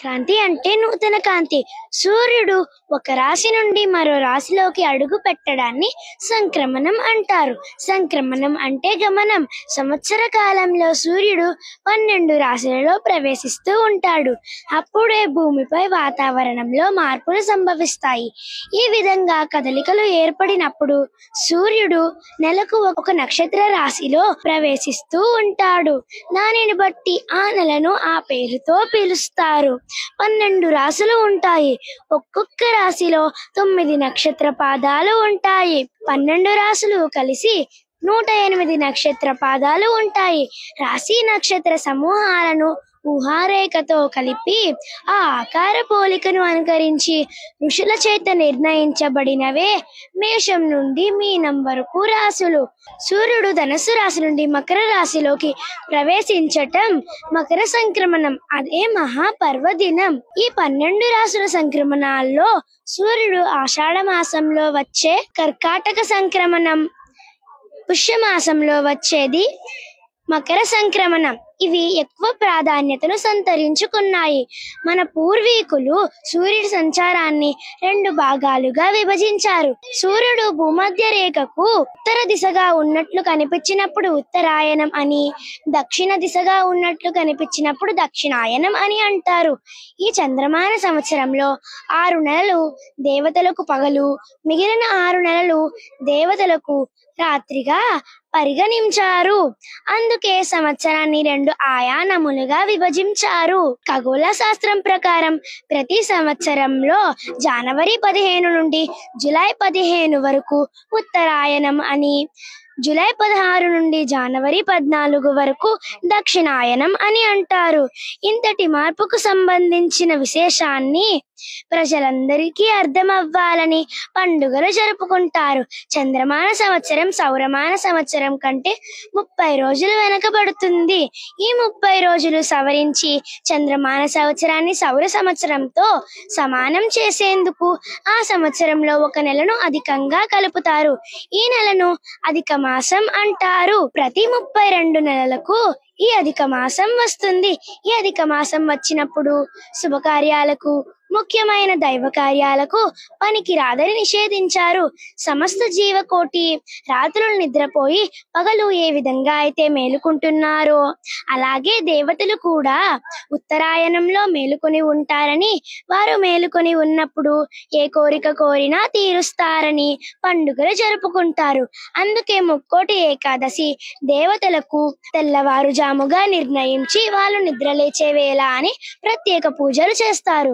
కాంతి అంటే నూతన కాంతి. సూర్యుడు ఒక రాశి నుండి మరో రాశిలోకి అడుగు పెట్టడాన్ని సంక్రమణం అంటారు. సంక్రమణం అంటే గమనం. సంవత్సర కాలంలో సూర్యుడు 12 రాశులలో ప్రవేశిస్తూ ఉంటాడు. అప్పుడే భూమిపై వాతావరణంలో మార్పులు సంభవిస్తాయి. ఈ విధంగా కదలికలు ఏర్పడినప్పుడు సూర్యుడు నెలకు ఒక నక్షత్ర రాశిలో ప్రవేశిస్తూ ఉంటాడు. దానిని బట్టి ఆ నెలను ఆ పేరుతో పిలుస్తారు. 12 రాశులు ఉంటాయి. ఒక్కొక్క రాశిలో 9 నక్షత్ర పాదాలు ఉంటాయి. 12 రాశులు కలిసి 108 నక్షత్ర పాదాలు ఉంటాయి. రాశి నక్షత్ర సమూహాలను ఊహారేఖతో కలిపి ఆ ఆకార పోలికను అనుకరించి ఋషుల చేత నిర్ణయించబడినవే మేషం నుండి మీనం వరకు రాశులు. సూర్యుడు ధనుస్సు రాశి నుండి మకర రాశిలోకి ప్రవేశించటం మకర సంక్రమణం. అదే మహాపర్వదినం. ఈ 12 రాశుల సంక్రమణాల్లో సూర్యుడు ఆషాఢ మాసంలో వచ్చే కర్కాటక సంక్రమణం, పుష్యమాసంలో వచ్చేది మకర సంక్రమణం. ఇవి ఎక్కువ ప్రాధాన్యతను సంతరించుకున్నాయి. మన పూర్వీకులు సూర్యుడి సంచారాన్ని 2 భాగాలుగా విభజించారు. సూర్యుడు భూమధ్య రేఖకు ఉత్తర దిశగా ఉన్నట్లు కనిపించినప్పుడు ఉత్తరాయణం అని, దక్షిణ దిశగా ఉన్నట్లు కనిపించినప్పుడు దక్షిణాయనం అని అంటారు. ఈ చంద్రమాన సంవత్సరంలో 6 నెలలు దేవతలకు పగలు, మిగిలిన 6 నెలలు దేవతలకు రాత్రిగా పరిగణించారు. అందుకే సంవత్సరాన్ని 2 ఆయానములుగా విభజించారు. ఖగోళ శాస్త్రం ప్రకారం ప్రతి సంవత్సరంలో జనవరి 15 నుండి జూలై 15 వరకు ఉత్తరాయణం అని, జూలై 16 నుండి జనవరి 14 వరకు దక్షిణాయనం అని అంటారు. ఇంతటి మార్పుకు సంబంధించిన విశేషాన్ని ప్రజలందరికీ అర్థమవ్వాలని పండుగలు జరుపుకుంటారు. చంద్రమాన సంవత్సరం సౌరమాన సంవత్సరం కంటే 30 రోజులు వెనకబడుతుంది. ఈ 30 రోజులు సవరించి చంద్రమాన సంవత్సరాన్ని సౌర సంవత్సరంతో సమానం చేసేందుకు ఆ సంవత్సరంలో ఒక నెలను అధికంగా కలుపుతారు. ఈ నెలను అధిక మాసం అంటారు. ప్రతి 32 నెలలకు ఈ అధిక మాసం వస్తుంది. ఈ అధిక మాసం వచ్చినప్పుడు శుభకార్యాలకు, ముఖ్యమైన దైవ కార్యాలకు పనికి రాదని నిషేధించారు. సమస్త జీవకోటి రాత్రులు నిద్రపోయి పగలు ఏ విధంగా అయితే మేలుకుంటున్నారో అలాగే దేవతలు కూడా ఉత్తరాయణంలో మేలుకొని ఉంటారని, వారు మేలుకొని ఉన్నప్పుడు ఏ కోరిక కోరినా తీరుస్తారని పండుగలు జరుపుకుంటారు. అందుకే ముక్కోటి ఏకాదశి దేవతలకు తెల్లవారుజాముగా నిర్ణయించి వాళ్ళు నిద్రలేచే వేళ అని ప్రత్యేక పూజలు చేస్తారు.